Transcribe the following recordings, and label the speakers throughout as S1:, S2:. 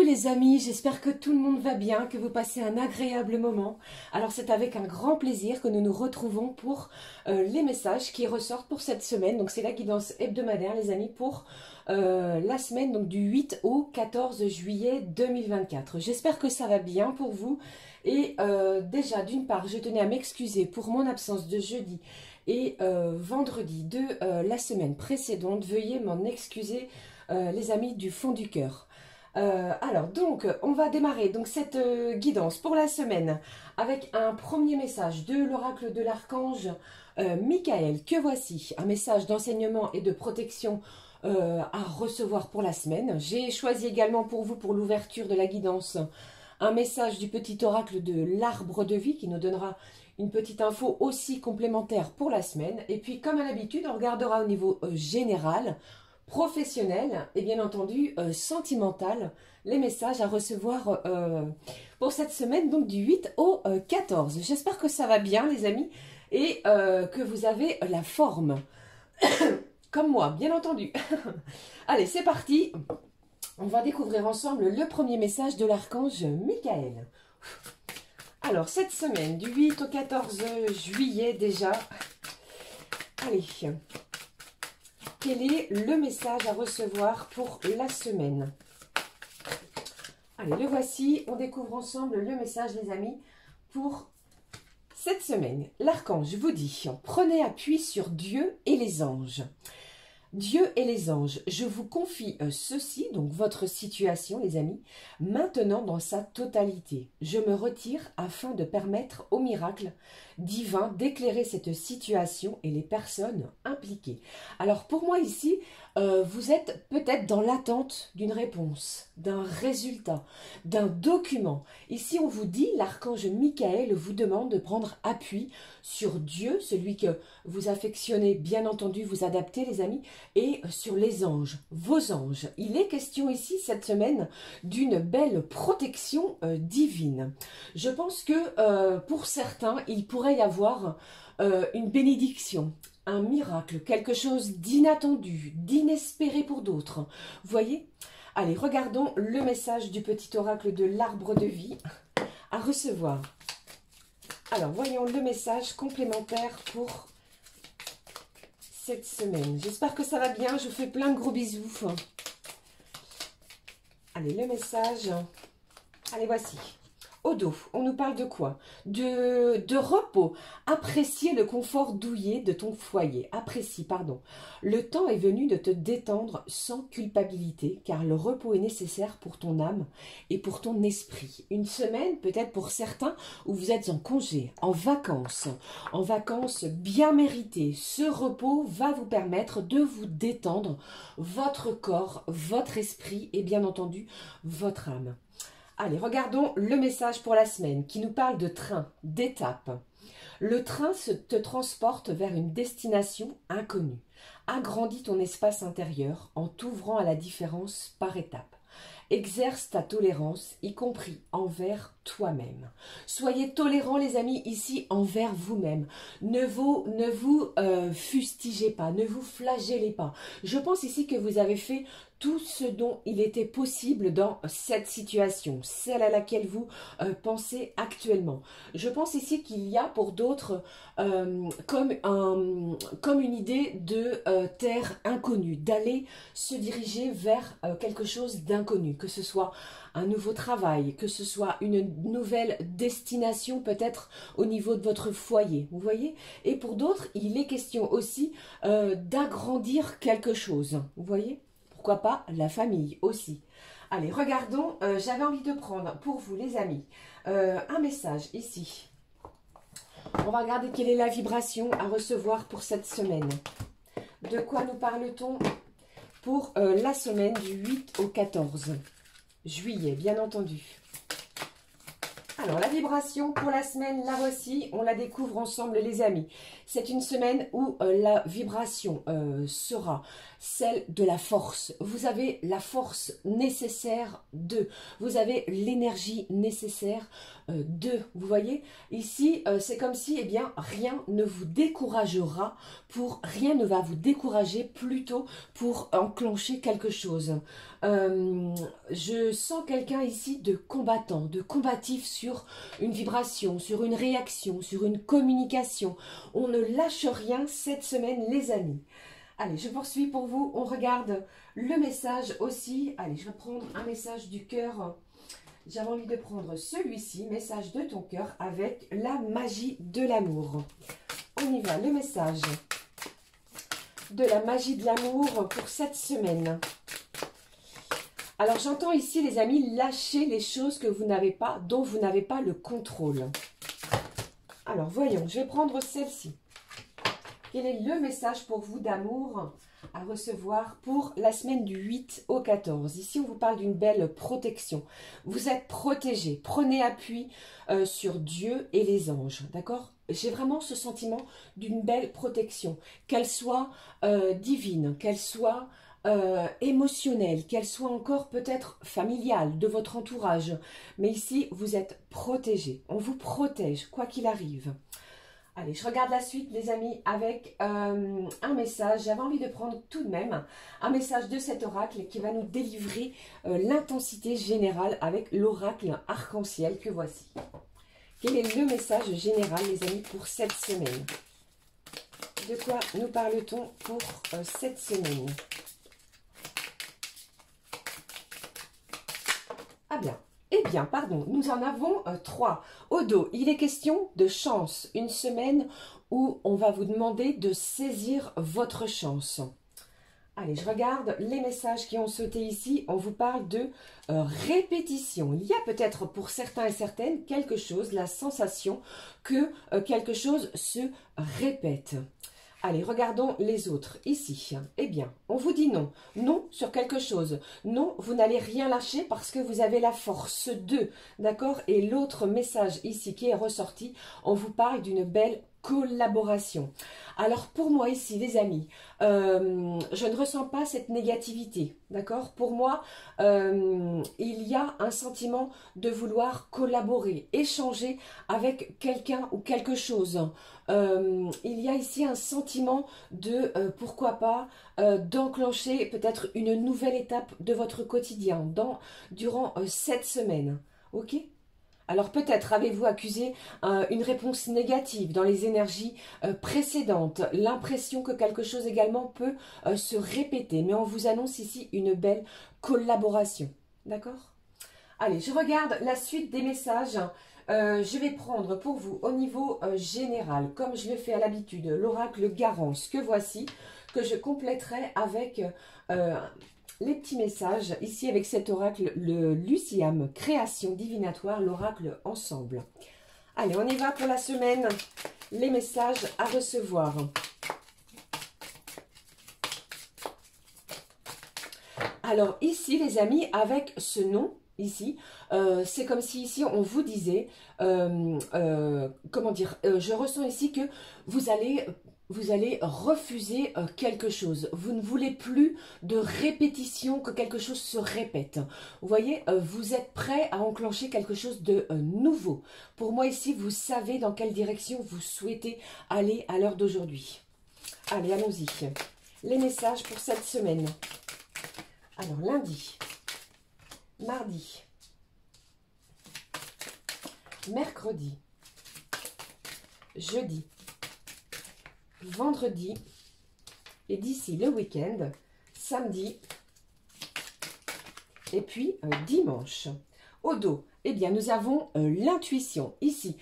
S1: les amis, j'espère que tout le monde va bien, que vous passez un agréable moment. Alors c'est avec un grand plaisir que nous nous retrouvons pour les messages qui ressortent pour cette semaine. Donc c'est la guidance hebdomadaire les amis pour la semaine donc, du 8 au 14 juillet 2024. J'espère que ça va bien pour vous. Et déjà d'une part je tenais à m'excuser pour mon absence de jeudi et vendredi de la semaine précédente. Veuillez m'en excuser les amis du fond du cœur. Alors donc on va démarrer donc cette guidance pour la semaine avec un premier message de l'oracle de l'archange Michael, que voici un message d'enseignement et de protection à recevoir pour la semaine. J'ai choisi également pour vous, pour l'ouverture de la guidance, un message du petit oracle de l'arbre de vie qui nous donnera une petite info aussi complémentaire pour la semaine. Et puis comme à l'habitude on regardera au niveau général, professionnel et bien entendu sentimental, les messages à recevoir pour cette semaine, donc du 8 au 14. J'espère que ça va bien les amis et que vous avez la forme, comme moi, bien entendu. Allez, c'est parti. On va découvrir ensemble le premier message de l'archange Michael. Alors, cette semaine, du 8 au 14 juillet déjà. Allez. Quel est le message à recevoir pour la semaine? Allez, le voici. On découvre ensemble le message, les amis, pour cette semaine. L'archange vous dit, prenez appui sur Dieu et les anges. Dieu et les anges, je vous confie ceci, donc votre situation, les amis, maintenant dans sa totalité. Je me retire afin de permettre au miracle divin d'éclairer cette situation et les personnes impliquées. Alors pour moi ici, vous êtes peut-être dans l'attente d'une réponse, d'un résultat, d'un document. Ici on vous dit, l'archange Michael vous demande de prendre appui sur Dieu, celui que vous affectionnez, bien entendu, vous adaptez les amis, et sur les anges, vos anges. Il est question ici cette semaine d'une belle protection divine. Je pense que pour certains, il pourrait y avoir une bénédiction, un miracle, quelque chose d'inattendu, d'inespéré pour d'autres. Vous voyez? Allez, regardons le message du petit oracle de l'arbre de vie à recevoir. Alors, voyons le message complémentaire pour cette semaine. J'espère que ça va bien. Je vous fais plein de gros bisous. Allez, le message. Allez, voici. Au dos, on nous parle de quoi? De repos. Apprécier le confort douillet de ton foyer. Apprécie, pardon. Le temps est venu de te détendre sans culpabilité, car le repos est nécessaire pour ton âme et pour ton esprit. Une semaine, peut-être pour certains, où vous êtes en congé, en vacances bien méritées. Ce repos va vous permettre de vous détendre, votre corps, votre esprit et bien entendu, votre âme. Allez, regardons le message pour la semaine qui nous parle de train, d'étape. Le train te transporte vers une destination inconnue. Agrandis ton espace intérieur en t'ouvrant à la différence par étapes. Exerce ta tolérance, y compris envers toi-même. Soyez tolérants, les amis, ici envers vous-même. Ne vous fustigez pas, ne vous flagellez pas. Je pense ici que vous avez fait tout ce dont il était possible dans cette situation, celle à laquelle vous pensez actuellement. Je pense ici qu'il y a pour d'autres comme une idée de terre inconnue, d'aller se diriger vers quelque chose d'inconnu, que ce soit un nouveau travail, que ce soit une nouvelle destination peut-être au niveau de votre foyer, vous voyez. Et pour d'autres, il est question aussi d'agrandir quelque chose, vous voyez. Pourquoi pas la famille aussi. Allez, regardons, j'avais envie de prendre pour vous les amis un message ici. On va regarder quelle est la vibration à recevoir pour cette semaine. De quoi nous parle-t-on pour la semaine du 8 au 14 juillet, bien entendu. Alors, la vibration pour la semaine, la voici, on la découvre ensemble les amis. C'est une semaine où la vibration sera celle de la force. Vous avez la force nécessaire vous avez l'énergie nécessaire vous voyez. Ici, c'est comme si, eh bien, rien ne vous découragera, rien ne va vous décourager plutôt pour enclencher quelque chose. je sens quelqu'un ici de combattant, de combatif sur une vibration, sur une réaction, sur une communication. On ne lâche rien cette semaine, les amis. Allez, je poursuis pour vous. On regarde le message aussi. Allez, je vais prendre un message du cœur. J'avais envie de prendre celui-ci, message de ton cœur, avec la magie de l'amour. On y va, le message de la magie de l'amour pour cette semaine. Alors, j'entends ici, les amis, lâcher les choses que vous n'avez pas, dont vous n'avez pas le contrôle. Alors, voyons, je vais prendre celle-ci. Quel est le message pour vous d'amour à recevoir pour la semaine du 8 au 14? Ici, on vous parle d'une belle protection. Vous êtes protégé. Prenez appui sur Dieu et les anges, d'accord? J'ai vraiment ce sentiment d'une belle protection, qu'elle soit divine, qu'elle soit émotionnelle, qu'elle soit encore peut-être familiale, de votre entourage. Mais ici, vous êtes protégé. On vous protège, quoi qu'il arrive. Allez, je regarde la suite, les amis, avec un message. J'avais envie de prendre tout de même un message de cet oracle qui va nous délivrer l'intensité générale avec l'oracle arc-en-ciel que voici. Quel est le message général, les amis, pour cette semaine? De quoi nous parle-t-on pour cette semaine? Ah bien. Eh bien, pardon, nous en avons 3. Au dos, il est question de chance. Une semaine où on va vous demander de saisir votre chance. Allez, je regarde les messages qui ont sauté ici. On vous parle de répétition. Il y a peut-être pour certains et certaines quelque chose, la sensation que quelque chose se répète. Allez, regardons les autres. Ici, eh bien, on vous dit non. Non sur quelque chose. Non, vous n'allez rien lâcher parce que vous avez la force de. D'accord? Et l'autre message ici qui est ressorti, on vous parle d'une belle collaboration. Alors pour moi ici, les amis, je ne ressens pas cette négativité, d'accord? Pour moi, il y a un sentiment de vouloir collaborer, échanger avec quelqu'un ou quelque chose. Il y a ici un sentiment de, pourquoi pas, d'enclencher peut-être une nouvelle étape de votre quotidien durant cette semaine, ok? Alors peut-être avez-vous accusé une réponse négative dans les énergies précédentes, l'impression que quelque chose également peut se répéter, mais on vous annonce ici une belle collaboration, d'accord? Allez, je regarde la suite des messages. Je vais prendre pour vous au niveau général, comme je le fais à l'habitude, l'oracle Garance, que voici, que je compléterai avec les petits messages, ici avec cet oracle, le Luciam, création divinatoire, l'oracle ensemble. Allez, on y va pour la semaine, les messages à recevoir. Alors ici, les amis, avec ce nom, ici, c'est comme si ici on vous disait, comment dire, je ressens ici que vous allez refuser quelque chose. Vous ne voulez plus de répétition, que quelque chose se répète. Vous voyez, vous êtes prêt à enclencher quelque chose de nouveau. Pour moi ici, vous savez dans quelle direction vous souhaitez aller à l'heure d'aujourd'hui. Allez, allons-y. Les messages pour cette semaine. Alors, lundi, mardi, mercredi, jeudi, vendredi, et d'ici le week-end, samedi, et puis dimanche. Au dos, eh bien, nous avons l'intuition ici,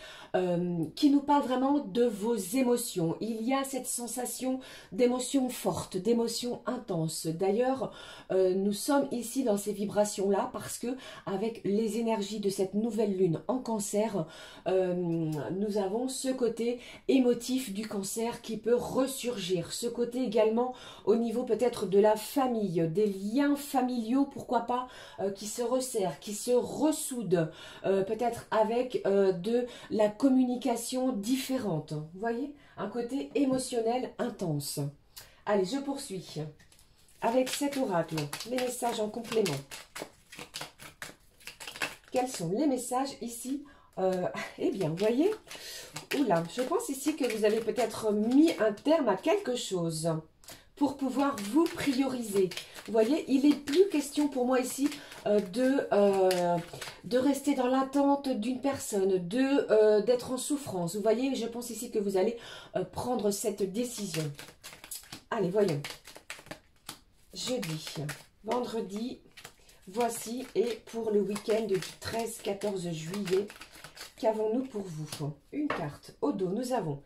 S1: qui nous parle vraiment de vos émotions. Il y a cette sensation d'émotions fortes, d'émotions intenses. D'ailleurs, nous sommes ici dans ces vibrations-là parce que avec les énergies de cette nouvelle lune en cancer, nous avons ce côté émotif du cancer qui peut ressurgir. Ce côté également au niveau peut-être de la famille, des liens familiaux, pourquoi pas, qui se resserrent, qui se ressoudent. Peut-être avec de la communication différente. Vous voyez, un côté émotionnel intense. Allez, je poursuis avec cet oracle, les messages en complément. Quels sont les messages ici? Eh bien, vous voyez, oula, je pense ici que vous avez peut-être mis un terme à quelque chose pour pouvoir vous prioriser. Vous voyez, il n'est plus question pour moi ici de rester dans l'attente d'une personne, d'être en souffrance. Vous voyez, je pense ici que vous allez prendre cette décision. Allez, voyons. Jeudi, vendredi, voici, et pour le week-end du 13-14 juillet, qu'avons-nous pour vous? Une carte. Au dos, nous avons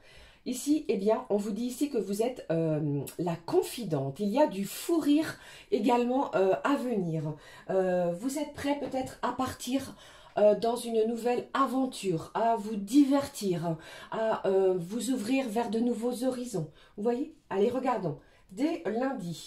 S1: ici, eh bien, on vous dit ici que vous êtes la confidente. Il y a du fou rire également à venir. Vous êtes prêt peut-être à partir dans une nouvelle aventure, à vous divertir, à vous ouvrir vers de nouveaux horizons. Vous voyez? Allez, regardons. Dès lundi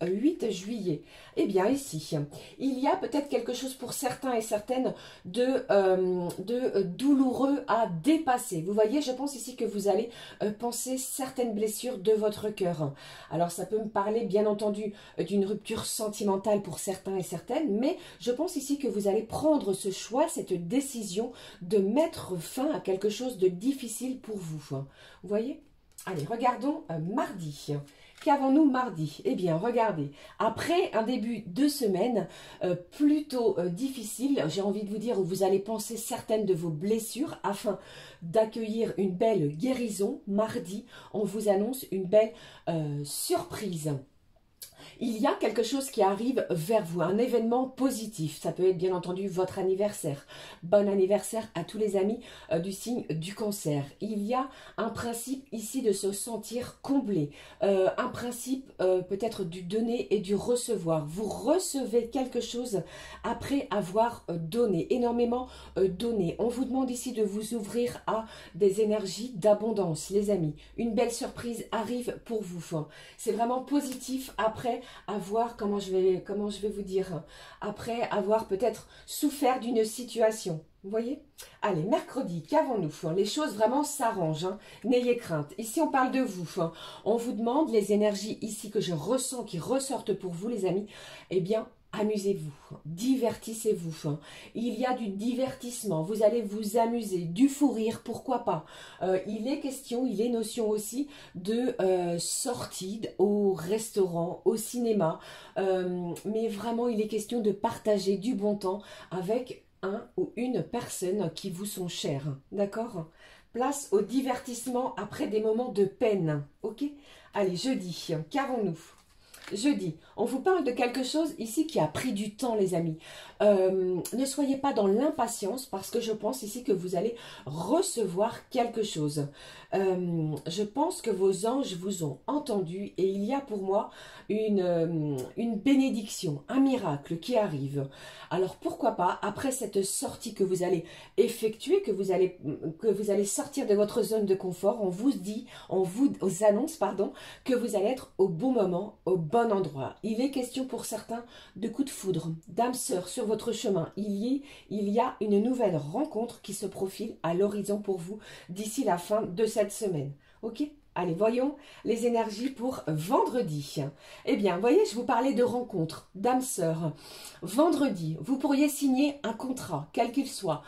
S1: 8 juillet, eh bien ici, il y a peut-être quelque chose pour certains et certaines de douloureux à dépasser. Vous voyez, je pense ici que vous allez penser certaines blessures de votre cœur. Alors ça peut me parler bien entendu d'une rupture sentimentale pour certains et certaines, mais je pense ici que vous allez prendre ce choix, cette décision de mettre fin à quelque chose de difficile pour vous. Vous voyez? Allez, regardons mardi. Qu'avons-nous mardi? Eh bien, regardez, après un début de semaine plutôt difficile, j'ai envie de vous dire, où vous allez penser certaines de vos blessures afin d'accueillir une belle guérison, mardi, on vous annonce une belle surprise. Il y a quelque chose qui arrive vers vous, un événement positif. Ça peut être bien entendu votre anniversaire. Bon anniversaire à tous les amis du signe du Cancer. Il y a un principe ici de se sentir comblé. Un principe peut-être du donner et du recevoir. Vous recevez quelque chose après avoir donné, énormément donné. On vous demande ici de vous ouvrir à des énergies d'abondance, les amis. Une belle surprise arrive pour vous. C'est vraiment positif après avoir, comment je vais vous dire, après avoir peut-être souffert d'une situation. Vous voyez? Allez, mercredi, qu'avons-nous? Les choses vraiment s'arrangent. Hein. N'ayez crainte. Ici, on parle de vous. On vous demande les énergies ici que je ressens, qui ressortent pour vous, les amis. Eh bien, amusez-vous, divertissez-vous. Il y a du divertissement, vous allez vous amuser, du fou rire, pourquoi pas. Il est question, il est notion aussi de sortie au restaurant, au cinéma. Mais vraiment, il est question de partager du bon temps avec un ou une personne qui vous sont chères. D'accord? Place au divertissement après des moments de peine. Ok? Allez, jeudi, qu'avons-nous? Jeudi, on vous parle de quelque chose ici qui a pris du temps, les amis. Ne soyez pas dans l'impatience parce que je pense ici que vous allez recevoir quelque chose. Je pense que vos anges vous ont entendu et il y a pour moi une bénédiction, un miracle qui arrive. Alors pourquoi pas, après cette sortie que vous allez effectuer, que vous allez sortir de votre zone de confort, on vous annonce, pardon, que vous allez être au bon moment, au bon endroit. Il est question pour certains de coups de foudre, d'âme sœur sur votre chemin. Il y a une nouvelle rencontre qui se profile à l'horizon pour vous d'ici la fin de cette semaine. Ok? Allez, voyons les énergies pour vendredi. Eh bien, voyez, je vous parlais de rencontre, d'âme sœur. Vendredi, vous pourriez signer un contrat, quel qu'il soit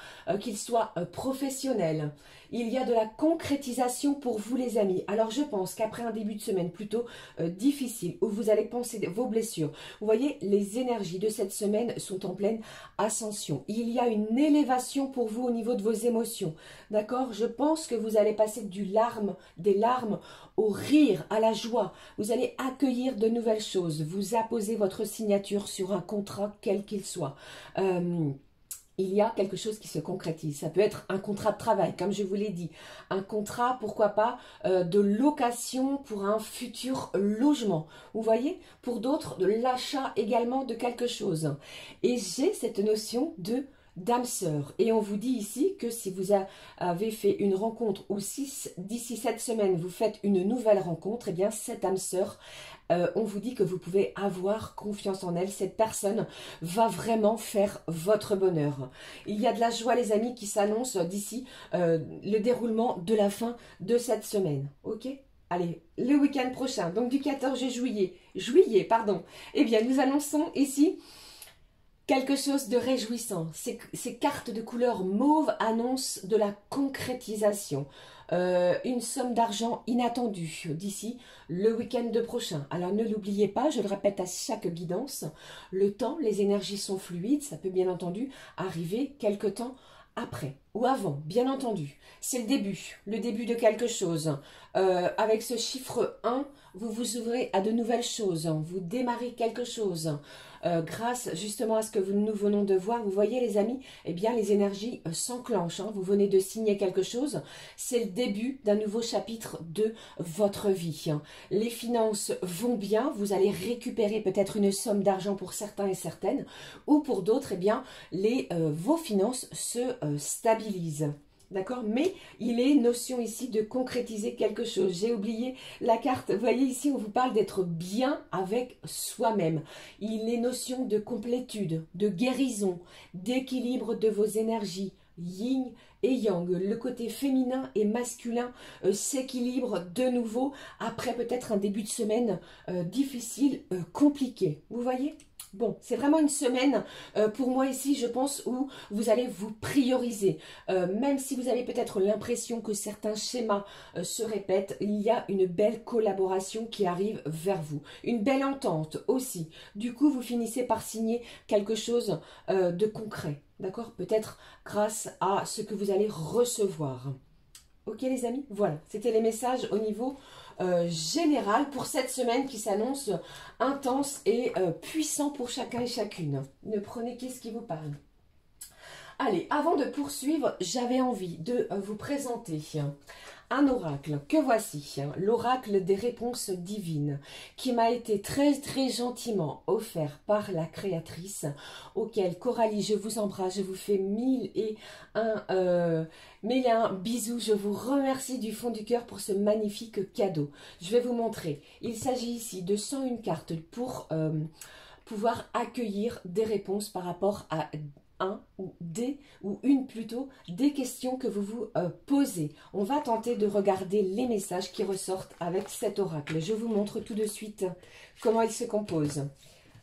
S1: professionnel. Il y a de la concrétisation pour vous, les amis. Alors, je pense qu'après un début de semaine plutôt difficile, où vous allez penser vos blessures, vous voyez, les énergies de cette semaine sont en pleine ascension. Il y a une élévation pour vous au niveau de vos émotions. D'accord? Je pense que vous allez passer des larmes au rire, à la joie. Vous allez accueillir de nouvelles choses. Vous apposez votre signature sur un contrat, quel qu'il soit. Il y a quelque chose qui se concrétise. Ça peut être un contrat de travail, comme je vous l'ai dit. Un contrat, pourquoi pas, de location pour un futur logement. Vous voyez? Pour d'autres, de l'achat également de quelque chose. Et j'ai cette notion de d'âme sœur. Et on vous dit ici que si vous avez fait une rencontre ou d'ici cette semaine, vous faites une nouvelle rencontre, eh bien cette âme sœur, on vous dit que vous pouvez avoir confiance en elle. Cette personne va vraiment faire votre bonheur. Il y a de la joie, les amis, qui s'annonce d'ici le déroulement de la fin de cette semaine. Ok? Allez, le week-end prochain, donc du 14 juillet, eh bien nous annonçons ici Quelque chose de réjouissant. Ces cartes de couleur mauve annoncent de la concrétisation. Une somme d'argent inattendue d'ici le week-end prochain. Alors ne l'oubliez pas, je le répète à chaque guidance, le temps, les énergies sont fluides, ça peut bien entendu arriver quelque temps après ou avant, bien entendu. C'est le début de quelque chose. Avec ce chiffre 1, vous vous ouvrez à de nouvelles choses, vous démarrez quelque chose. Grâce justement à ce que nous venons de voir, vous voyez les amis, eh bien les énergies s'enclenchent, hein. Vous venez de signer quelque chose, c'est le début d'un nouveau chapitre de votre vie. Les finances vont bien, vous allez récupérer peut-être une somme d'argent pour certains et certaines, ou pour d'autres, eh bien vos finances se stabilisent. D'accord? Mais il est notion ici de concrétiser quelque chose. J'ai oublié la carte. Vous voyez ici, on vous parle d'être bien avec soi-même. Il est notion de complétude, de guérison, d'équilibre de vos énergies, yin et yang. Le côté féminin et masculin s'équilibre de nouveau après peut-être un début de semaine difficile, compliqué. Vous voyez? Bon, c'est vraiment une semaine pour moi ici, je pense, où vous allez vous prioriser. Même si vous avez peut-être l'impression que certains schémas se répètent, il y a une belle collaboration qui arrive vers vous. Une belle entente aussi. Du coup, vous finissez par signer quelque chose de concret. D'accord? Peut-être grâce à ce que vous allez recevoir. Ok les amis? Voilà, c'était les messages au niveau général pour cette semaine qui s'annonce intense et puissant pour chacun et chacune. Ne prenez qu'est-ce qui vous parle. Allez, avant de poursuivre, j'avais envie de vous présenter un oracle que voici, l'oracle des réponses divines, qui m'a été très gentiment offert par la créatrice, auquel Coralie, je vous embrasse, je vous fais mille et un bisous, je vous remercie du fond du cœur pour ce magnifique cadeau. Je vais vous montrer, il s'agit ici de 101 cartes pour pouvoir accueillir des réponses par rapport à une plutôt, des questions que vous vous posez. On va tenter de regarder les messages qui ressortent avec cet oracle. Je vous montre tout de suite comment il se compose.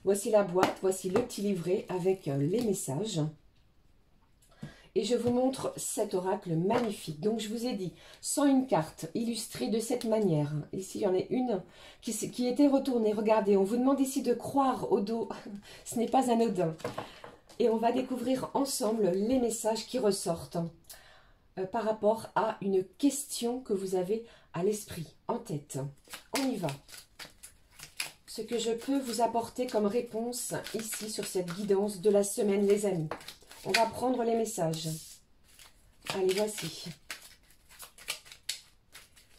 S1: Voici la boîte, voici le petit livret avec les messages. Et je vous montre cet oracle magnifique. Donc je vous ai dit, 101 cartes illustrées de cette manière. Ici, il y en a une qui était retournée. Regardez, on vous demande ici de croire au dos. Ce n'est pas anodin. Et on va découvrir ensemble les messages qui ressortent par rapport à une question que vous avez à l'esprit, en tête. On y va. Ce que je peux vous apporter comme réponse ici sur cette guidance de la semaine, les amis. On va prendre les messages. Allez, voici.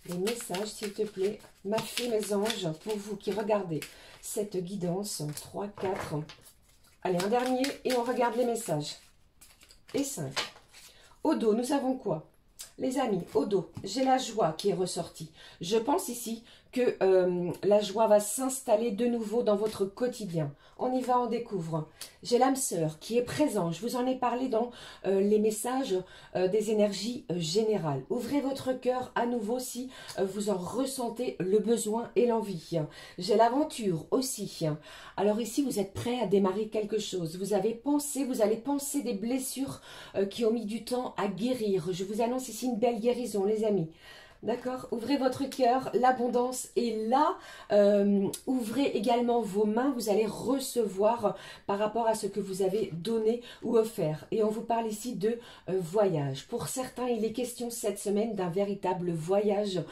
S1: Les messages, s'il te plaît. Ma fée, mes anges, pour vous qui regardez cette guidance. 3, 4... Allez, un dernier et on regarde les messages. Et 5. Au dos, nous avons quoi? Les amis, au dos, j'ai la joie qui est ressortie. Je pense ici que la joie va s'installer de nouveau dans votre quotidien. On y va, on découvre. J'ai l'âme sœur qui est présente. Je vous en ai parlé dans les messages des énergies générales. Ouvrez votre cœur à nouveau si vous en ressentez le besoin et l'envie. J'ai l'aventure aussi. Alors ici, vous êtes prêts à démarrer quelque chose. Vous allez penser des blessures qui ont mis du temps à guérir. Je vous annonce ici une belle guérison, les amis. D'accord? Ouvrez votre cœur, l'abondance est là. Ouvrez également vos mains, vous allez recevoir par rapport à ce que vous avez donné ou offert. Et on vous parle ici de voyage. Pour certains, il est question cette semaine d'un véritable voyage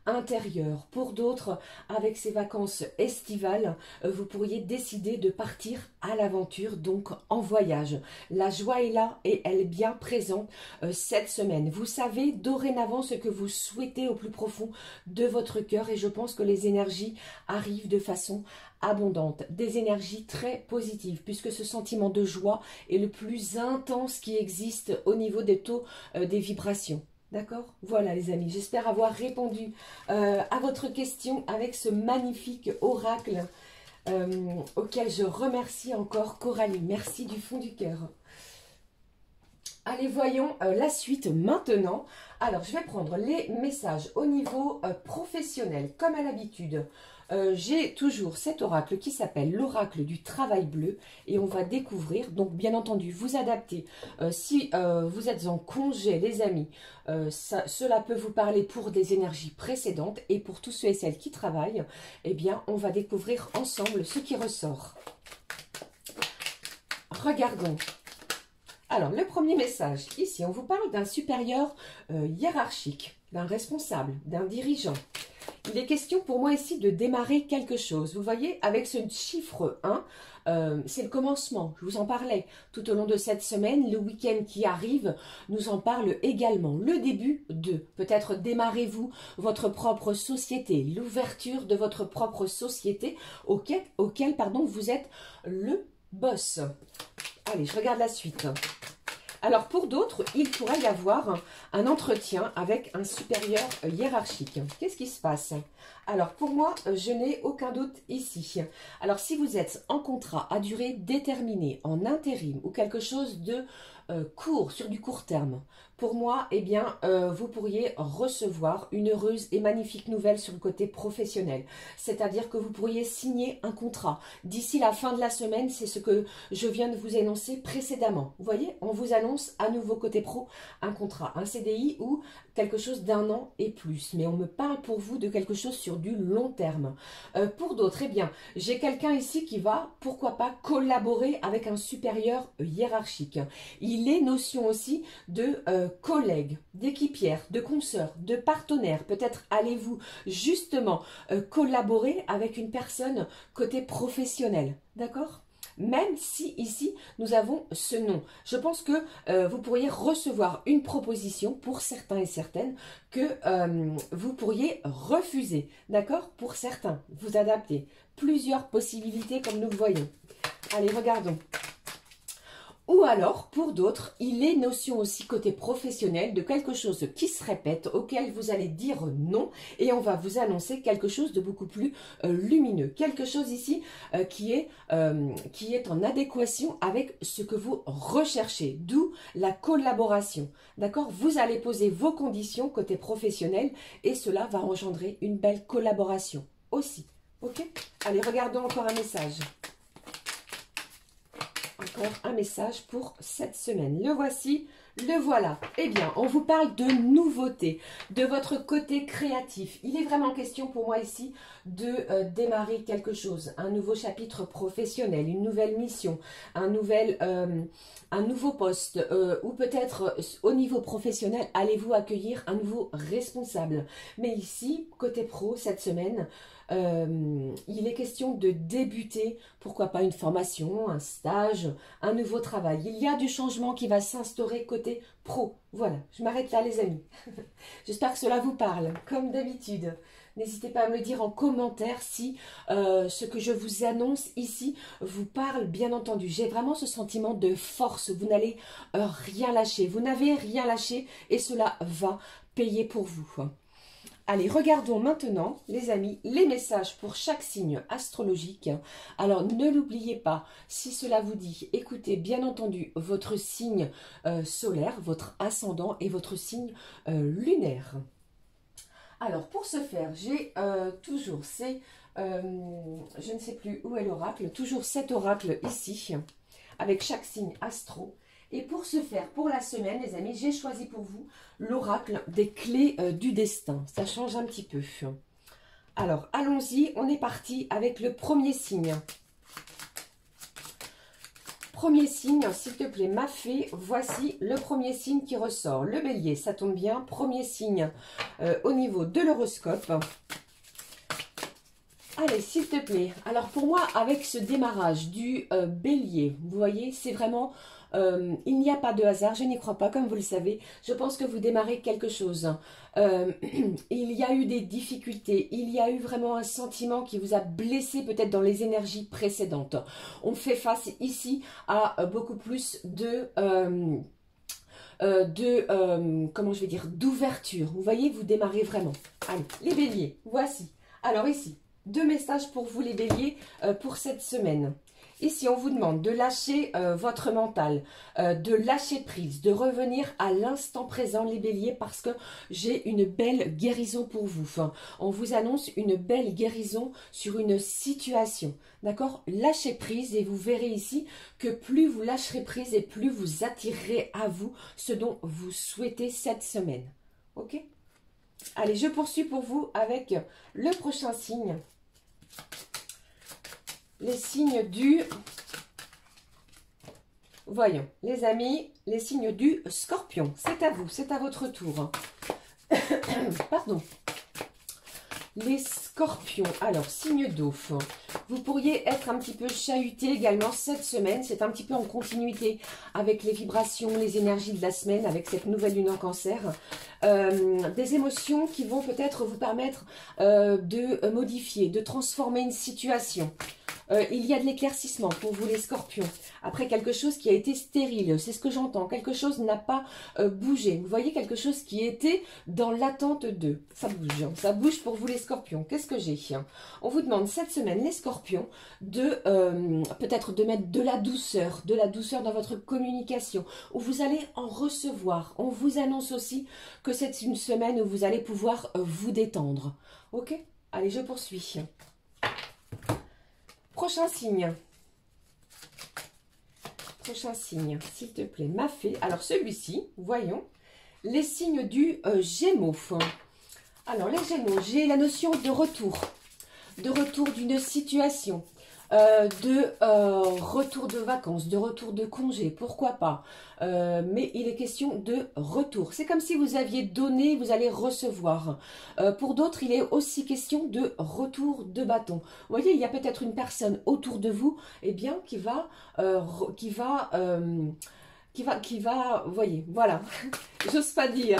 S1: intérieur. Pour d'autres, avec ces vacances estivales, vous pourriez décider de partir à l'aventure, donc en voyage. La joie est là et elle est bien présente cette semaine. Vous savez dorénavant ce que vous souhaitez au plus profond de votre cœur et je pense que les énergies arrivent de façon abondante, des énergies très positives puisque ce sentiment de joie est le plus intense qui existe au niveau des taux des vibrations. D'accord? Voilà les amis, j'espère avoir répondu à votre question avec ce magnifique oracle auquel je remercie encore Coralie. Merci du fond du cœur. Allez, voyons la suite maintenant. Alors, je vais prendre les messages au niveau professionnel, comme à l'habitude. j'ai toujours cet oracle qui s'appelle l'oracle du travail bleu et on va découvrir, donc bien entendu, vous adapter. Si vous êtes en congé, les amis, cela peut vous parler pour des énergies précédentes et pour tous ceux et celles qui travaillent, eh bien, on va découvrir ensemble ce qui ressort. Regardons. Alors, le premier message, ici, on vous parle d'un supérieur hiérarchique, d'un responsable, d'un dirigeant. Il est question pour moi ici de démarrer quelque chose. Vous voyez, avec ce chiffre 1, c'est le commencement. Je vous en parlais tout au long de cette semaine. Le week-end qui arrive nous en parle également. Le début de, peut-être démarrez-vous votre propre société, l'ouverture de votre propre société auquel pardon, vous êtes le boss. Allez, je regarde la suite. Alors, pour d'autres, il pourrait y avoir un entretien avec un supérieur hiérarchique. Qu'est-ce qui se passe? Alors, pour moi, je n'ai aucun doute ici. Alors, si vous êtes en contrat à durée déterminée, en intérim ou quelque chose de court, sur du court terme, pour moi, eh bien, vous pourriez recevoir une heureuse et magnifique nouvelle sur le côté professionnel. C'est-à-dire que vous pourriez signer un contrat. D'ici la fin de la semaine, c'est ce que je viens de vous énoncer précédemment. Vous voyez, on vous annonce à nouveau côté pro un contrat, un CDI ou quelque chose d'un an et plus. Mais on me parle pour vous de quelque chose sur du long terme. Pour d'autres, eh bien, j'ai quelqu'un ici qui va, pourquoi pas, collaborer avec un supérieur hiérarchique. Il est notion aussi de collègues, d'équipières, de consoeurs, de partenaires. Peut-être allez-vous justement collaborer avec une personne côté professionnel. D'accord ? Même si ici, nous avons ce nom. Je pense que vous pourriez recevoir une proposition pour certains et certaines que vous pourriez refuser. D'accord? Pour certains, vous adaptez. Plusieurs possibilités comme nous le voyons. Allez, regardons. Ou alors, pour d'autres, il est notion aussi côté professionnel de quelque chose qui se répète, auquel vous allez dire non, et on va vous annoncer quelque chose de beaucoup plus lumineux. Quelque chose ici qui est en adéquation avec ce que vous recherchez, d'où la collaboration. D'accord? Vous allez poser vos conditions côté professionnel, et cela va engendrer une belle collaboration aussi. Ok? Allez, regardons encore un message. Encore un message pour cette semaine. Le voici, le voilà. Eh bien, on vous parle de nouveautés, de votre côté créatif. Il est vraiment question pour moi ici de démarrer quelque chose, un nouveau chapitre professionnel, une nouvelle mission, un nouveau poste ou peut-être au niveau professionnel, allez-vous accueillir un nouveau responsable. Mais ici, côté pro, cette semaine, il est question de débuter, pourquoi pas une formation, un stage, un nouveau travail. Il y a du changement qui va s'instaurer côté pro. Voilà, je m'arrête là les amis. J'espère que cela vous parle, comme d'habitude. N'hésitez pas à me le dire en commentaire si ce que je vous annonce ici vous parle, bien entendu. J'ai vraiment ce sentiment de force. Vous n'allez rien lâcher. Vous n'avez rien lâché et cela va payer pour vous. Allez, regardons maintenant, les amis, les messages pour chaque signe astrologique. Alors, ne l'oubliez pas, si cela vous dit, écoutez bien entendu votre signe solaire, votre ascendant et votre signe lunaire. Alors, pour ce faire, j'ai toujours je ne sais plus où est l'oracle, toujours cet oracle ici, avec chaque signe astro. Et pour ce faire, pour la semaine, les amis, j'ai choisi pour vous l'oracle des clés du destin. Ça change un petit peu. Alors, allons-y. On est parti avec le premier signe. Premier signe, s'il te plaît, ma fée. Voici le premier signe qui ressort. Le bélier, ça tombe bien. Premier signe au niveau de l'horoscope. Allez, s'il te plaît. Alors, pour moi, avec ce démarrage du bélier, vous voyez, c'est vraiment... il n'y a pas de hasard, je n'y crois pas, comme vous le savez. Je pense que vous démarrez quelque chose. Il y a eu des difficultés, il y a eu vraiment un sentiment qui vous a blessé peut-être dans les énergies précédentes. On fait face ici à beaucoup plus comment je vais dire, d'ouverture. Vous voyez, vous démarrez vraiment. Allez, les béliers, voici. Alors ici, 2 messages pour vous les béliers pour cette semaine. Ici, on vous demande de lâcher votre mental, de lâcher prise, de revenir à l'instant présent, les béliers, parce que j'ai une belle guérison pour vous. Enfin, on vous annonce une belle guérison sur une situation. D'accord? Lâchez prise et vous verrez ici que plus vous lâcherez prise et plus vous attirerez à vous ce dont vous souhaitez cette semaine. Ok? Allez, je poursuis pour vous avec le prochain signe. Les signes du... Voyons, les amis, les signes du Scorpion. C'est à vous, c'est à votre tour. Pardon. Les Scorpions. Alors, signe d'eau. Vous pourriez être un petit peu chahuté également cette semaine. C'est un petit peu en continuité avec les vibrations, les énergies de la semaine, avec cette nouvelle lune en Cancer. Des émotions qui vont peut-être vous permettre de modifier, de transformer une situation. Il y a de l'éclaircissement pour vous les Scorpions. Après quelque chose qui a été stérile, c'est ce que j'entends. Quelque chose n'a pas bougé. Vous voyez quelque chose qui était dans l'attente de. Ça bouge pour vous les Scorpions. Qu'est-ce que j'ai? On vous demande cette semaine les Scorpions de peut-être de mettre de la douceur dans votre communication, où vous allez en recevoir. On vous annonce aussi que c'est une semaine où vous allez pouvoir vous détendre. Ok? Allez, je poursuis. Prochain signe. Prochain signe, s'il te plaît, m'a fait. Alors, celui-ci, voyons, les signes du Gémeaux. Alors, les Gémeaux, j'ai la notion de retour d'une situation, retour de vacances, de retour de congé, pourquoi pas. Mais il est question de retour. C'est comme si vous aviez donné, vous allez recevoir. Pour d'autres, il est aussi question de retour de bâton. Vous voyez, il y a peut-être une personne autour de vous, eh bien, qui va, vous voyez, voilà, j'ose pas dire.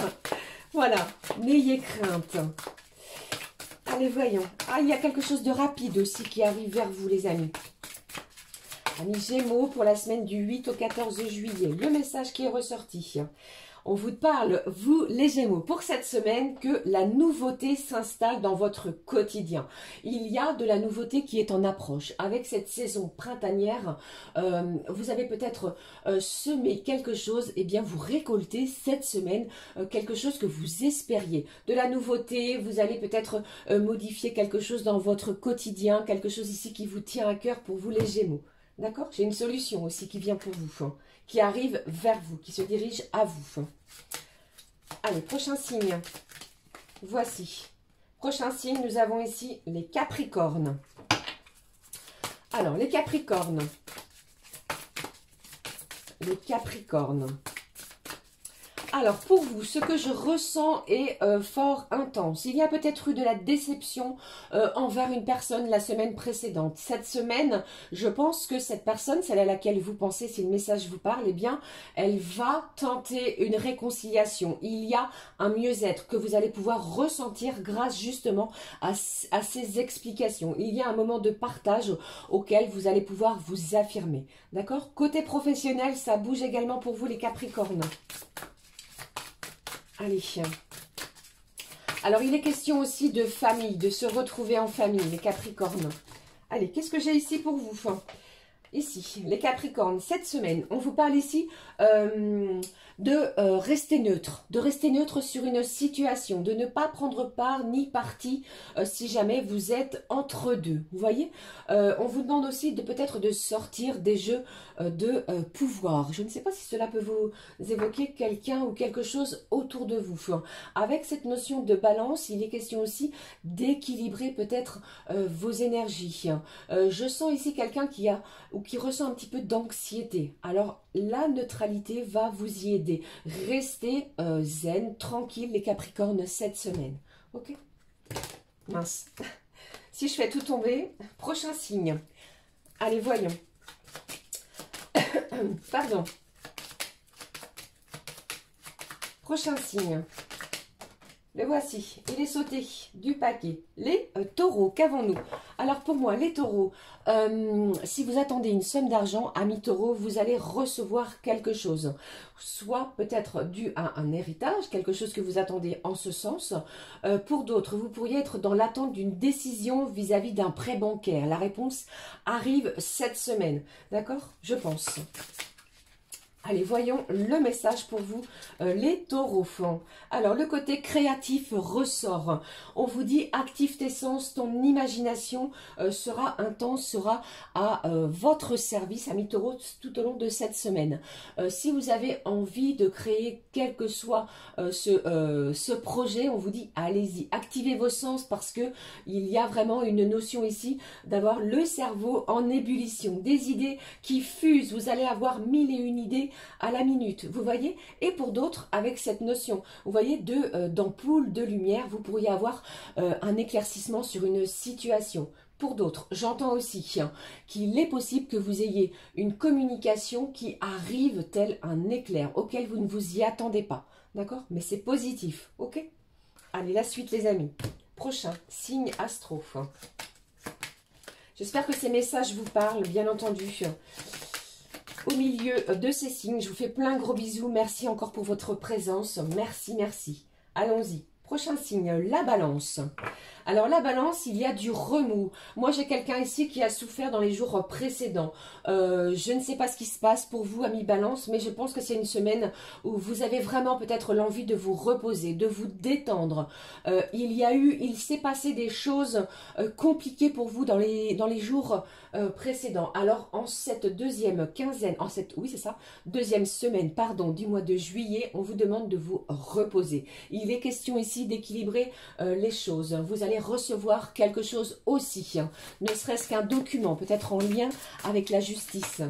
S1: Voilà, n'ayez crainte. Allez, voyons. Ah, il y a quelque chose de rapide aussi qui arrive vers vous, les amis. Amis Gémeaux, pour la semaine du 8 au 14 juillet. Le message qui est ressorti. On vous parle, vous les Gémeaux, pour cette semaine, que la nouveauté s'installe dans votre quotidien. Il y a de la nouveauté qui est en approche. Avec cette saison printanière, vous avez peut-être semé quelque chose, et bien vous récoltez cette semaine quelque chose que vous espériez. De la nouveauté, vous allez peut-être modifier quelque chose dans votre quotidien, quelque chose ici qui vous tient à cœur pour vous les Gémeaux. D'accord? J'ai une solution aussi qui vient pour vous, qui arrive vers vous, qui se dirige à vous. Allez, prochain signe. Voici. Prochain signe, nous avons ici les Capricornes. Alors, les Capricornes. Les Capricornes. Alors, pour vous, ce que je ressens est fort intense. Il y a peut-être eu de la déception envers une personne la semaine précédente. Cette semaine, je pense que cette personne, celle à laquelle vous pensez, si le message vous parle, eh bien, elle va tenter une réconciliation. Il y a un mieux-être que vous allez pouvoir ressentir grâce justement à ces explications. Il y a un moment de partage auquel vous allez pouvoir vous affirmer. D'accord? Côté professionnel, ça bouge également pour vous les Capricornes. Allez. Alors, il est question aussi de famille, de se retrouver en famille, les Capricornes. Allez, qu'est-ce que j'ai ici pour vous? Ici, les Capricornes, cette semaine, on vous parle ici de rester neutre sur une situation, de ne pas prendre part ni parti si jamais vous êtes entre deux. Vous voyez, on vous demande aussi de peut-être de sortir des jeux de pouvoir. Je ne sais pas si cela peut vous évoquer quelqu'un ou quelque chose autour de vous. Avec cette notion de balance, il est question aussi d'équilibrer peut-être vos énergies. Je sens ici quelqu'un qui a ou qui ressent un petit peu d'anxiété. Alors, la neutralité va vous y aider. Restez zen, tranquille, les Capricornes, cette semaine. Ok? Mince. Si je fais tout tomber, prochain signe. Allez, voyons. Pardon. Prochain signe. Le voici, il est sauté du paquet. Les taureaux, qu'avons-nous? Alors pour moi, les taureaux, si vous attendez une somme d'argent, amis taureaux, vous allez recevoir quelque chose. Soit peut-être dû à un héritage, quelque chose que vous attendez en ce sens. Pour d'autres, vous pourriez être dans l'attente d'une décision vis-à-vis d'un prêt bancaire. La réponse arrive cette semaine, d'accord? Je pense. Allez, voyons le message pour vous, les taureaux. Alors, le côté créatif ressort. On vous dit, active tes sens, ton imagination sera intense, sera à votre service, amis taureaux, tout au long de cette semaine. Si vous avez envie de créer quel que soit ce projet, on vous dit, allez-y, activez vos sens parce que il y a vraiment une notion ici d'avoir le cerveau en ébullition, des idées qui fusent, vous allez avoir mille et une idées à la minute, vous voyez. Et pour d'autres, avec cette notion, vous voyez, d'ampoule, de lumière, vous pourriez avoir un éclaircissement sur une situation. Pour d'autres, j'entends aussi qu'il est possible que vous ayez une communication qui arrive tel un éclair, auquel vous ne vous y attendez pas, d'accord? Mais c'est positif, ok? Allez, la suite les amis. Prochain, signe astro. J'espère que ces messages vous parlent, bien entendu. Au milieu de ces signes, je vous fais plein de gros bisous. Merci encore pour votre présence. Merci, merci. Allons-y. Prochain signe, la balance. Alors la balance, il y a du remous. Moi j'ai quelqu'un ici qui a souffert dans les jours précédents. Je ne sais pas ce qui se passe pour vous amis balance, mais je pense que c'est une semaine où vous avez vraiment peut-être l'envie de vous reposer, de vous détendre. Il s'est passé des choses compliquées pour vous dans les jours précédents. Alors en cette deuxième quinzaine, deuxième semaine, pardon, du mois de juillet, on vous demande de vous reposer. Il est question ici d'équilibrer les choses. Vous allez recevoir quelque chose aussi, ne serait-ce qu'un document, peut-être en lien avec la justice.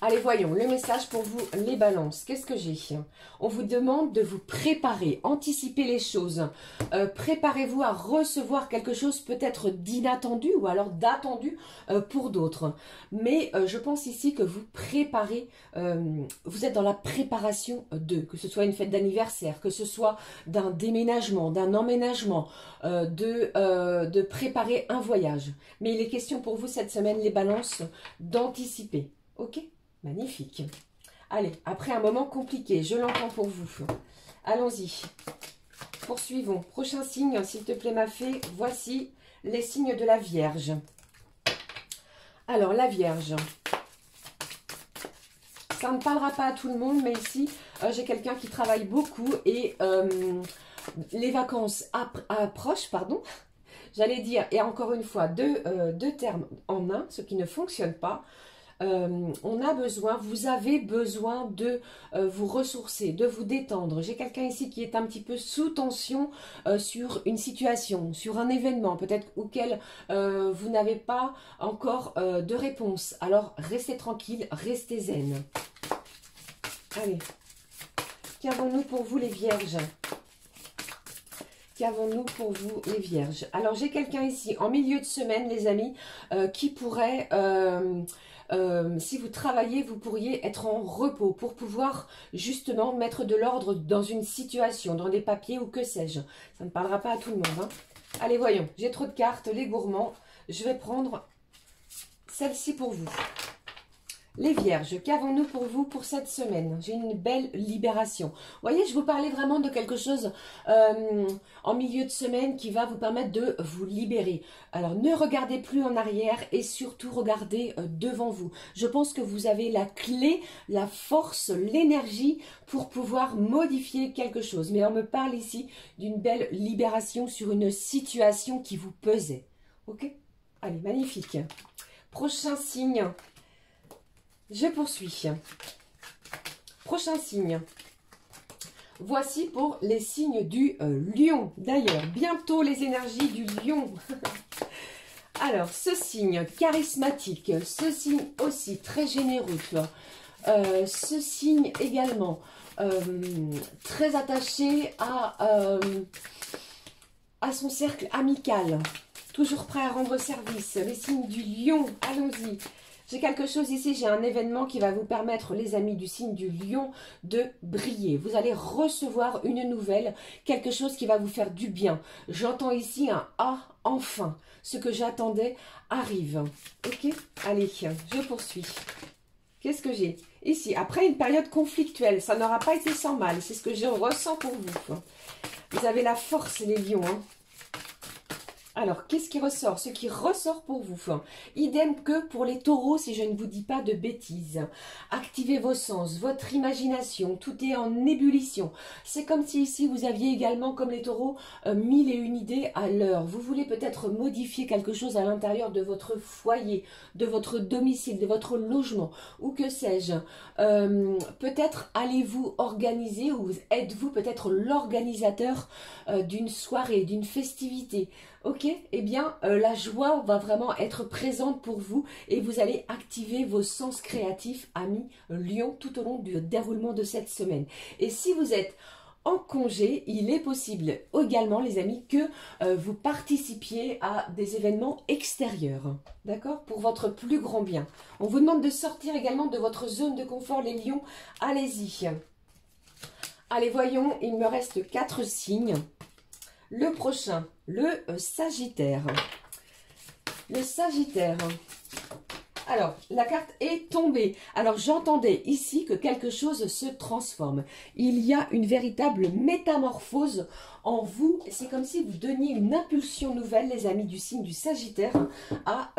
S1: Allez, voyons, le message pour vous, les balances. Qu'est-ce que j'ai? On vous demande de vous préparer, anticiper les choses. Préparez-vous à recevoir quelque chose peut-être d'inattendu ou alors d'attendu pour d'autres. Mais je pense ici que vous préparez, vous êtes dans la préparation que ce soit une fête d'anniversaire, que ce soit d'un déménagement, d'un emménagement, de préparer un voyage. Mais il est question pour vous cette semaine, les balances, d'anticiper. Ok? Magnifique. Allez, après un moment compliqué, je l'entends pour vous. Allons-y. Poursuivons. Prochain signe, s'il te plaît, ma fée. Voici les signes de la Vierge. Alors, la Vierge. Ça ne parlera pas à tout le monde, mais ici, j'ai quelqu'un qui travaille beaucoup et les vacances approchent, pardon. J'allais dire, et encore une fois, deux termes en un, ce qui ne fonctionne pas. On a besoin, vous avez besoin de vous ressourcer, de vous détendre. J'ai quelqu'un ici qui est un petit peu sous tension sur une situation, sur un événement peut-être auquel vous n'avez pas encore de réponse. Alors restez tranquille, restez zen. Allez, qu'avons-nous pour vous les vierges? Qu'avons-nous pour vous les vierges? Alors j'ai quelqu'un ici en milieu de semaine les amis qui pourrait... si vous travaillez, vous pourriez être en repos pour pouvoir justement mettre de l'ordre dans une situation, dans des papiers ou que sais-je. Ça ne parlera pas à tout le monde. Hein. Allez, voyons. J'ai trop de cartes, les gourmands. Je vais prendre celle-ci pour vous. Les vierges, qu'avons-nous pour vous pour cette semaine? J'ai une belle libération. Vous voyez, je vous parlais vraiment de quelque chose en milieu de semaine qui va vous permettre de vous libérer. Alors, ne regardez plus en arrière et surtout regardez devant vous. Je pense que vous avez la clé, la force, l'énergie pour pouvoir modifier quelque chose. Mais on me parle ici d'une belle libération sur une situation qui vous pesait. Ok? Allez, magnifique. Prochain signe. Je poursuis. Prochain signe. Voici pour les signes du lion. D'ailleurs, bientôt les énergies du lion. Alors, ce signe charismatique, ce signe aussi très généreux, ce signe également très attaché à son cercle amical, toujours prêt à rendre service. Les signes du lion, allons-y. J'ai quelque chose ici, j'ai un événement qui va vous permettre, les amis du signe du lion, de briller. Vous allez recevoir une nouvelle, quelque chose qui va vous faire du bien. J'entends ici un « ah, enfin ». Ce que j'attendais arrive. Ok? Allez, je poursuis. Qu'est-ce que j'ai ici? Après une période conflictuelle, ça n'aura pas été sans mal. C'est ce que je ressens pour vous. Vous avez la force, les lions, hein. Alors, qu'est-ce qui ressort? Ce qui ressort pour vous, idem que pour les taureaux, si je ne vous dis pas de bêtises. Activez vos sens, votre imagination, tout est en ébullition. C'est comme si ici, vous aviez également, comme les taureaux, 1001 idées à l'heure. Vous voulez peut-être modifier quelque chose à l'intérieur de votre foyer, de votre domicile, de votre logement, ou que sais-je. Peut-être allez-vous organiser, ou êtes-vous peut-être l'organisateur d'une soirée, d'une festivité. Ok, eh bien, la joie va vraiment être présente pour vous et vous allez activer vos sens créatifs, amis Lion, tout au long du déroulement de cette semaine. Et si vous êtes en congé, il est possible également, les amis, que vous participiez à des événements extérieurs, d'accord, pour votre plus grand bien. On vous demande de sortir également de votre zone de confort, les lions, allez-y. Allez, voyons, il me reste 4 signes. Le prochain, le Sagittaire. Le Sagittaire. Alors, la carte est tombée. Alors, j'entendais ici que quelque chose se transforme. Il y a une véritable métamorphose en vous. C'est comme si vous donniez une impulsion nouvelle, les amis du signe du Sagittaire, à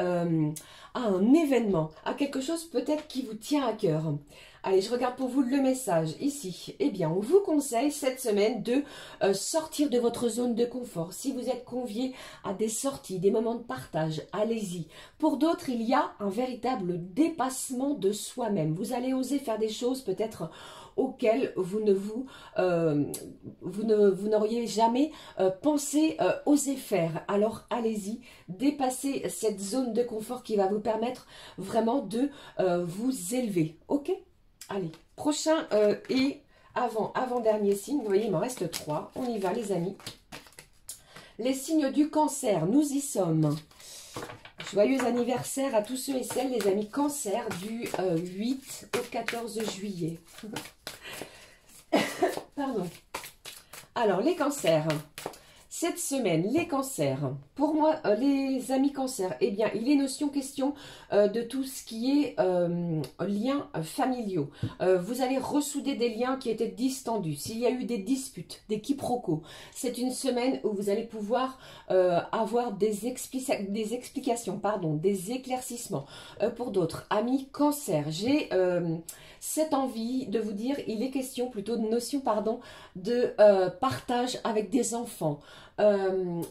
S1: un événement, à quelque chose peut-être qui vous tient à cœur. Allez, je regarde pour vous le message ici. Eh bien, on vous conseille cette semaine de sortir de votre zone de confort. Si vous êtes convié à des sorties, des moments de partage, allez-y. Pour d'autres, il y a un véritable dépassement de soi-même. Vous allez oser faire des choses peut-être auxquelles vous n'auriez jamais pensé oser faire. Alors, allez-y, dépassez cette zone de confort qui va vous permettre vraiment de vous élever. Ok ? Allez, prochain et avant-dernier signe, vous voyez, il m'en reste 3. On y va, les amis. Les signes du cancer, nous y sommes. Joyeux anniversaire à tous ceux et celles, les amis cancer, du 8 au 14 juillet. Pardon. Alors, les cancers. Cette semaine, les cancers, pour moi, les amis cancers, eh bien, il est question de tout ce qui est liens familiaux. Vous allez ressouder des liens qui étaient distendus. S'il y a eu des disputes, des quiproquos, c'est une semaine où vous allez pouvoir avoir des explications, pardon, des éclaircissements. Pour d'autres, amis cancer, j'ai cette envie de vous dire, il est question plutôt de notion, pardon, de partage avec des enfants.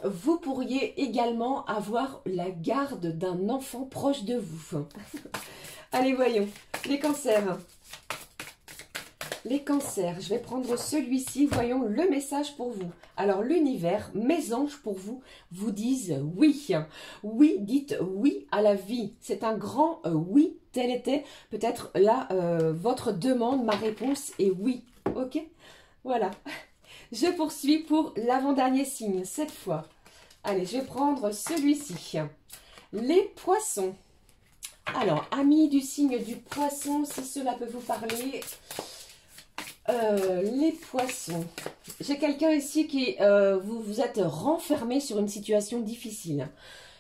S1: Vous pourriez également avoir la garde d'un enfant proche de vous. Allez, voyons. Les cancers. Les cancers, je vais prendre celui-ci. Voyons le message pour vous. Alors, l'univers, mes anges pour vous, vous disent oui. Oui, dites oui à la vie. C'est un grand oui. Tel était peut-être là votre demande. Ma réponse est oui. Ok? Voilà. Je poursuis pour l'avant-dernier signe, cette fois. Allez, je vais prendre celui-ci. Les poissons. Alors, amis du signe du poisson, si cela peut vous parler. Les poissons. J'ai quelqu'un ici qui... vous êtes renfermé sur une situation difficile.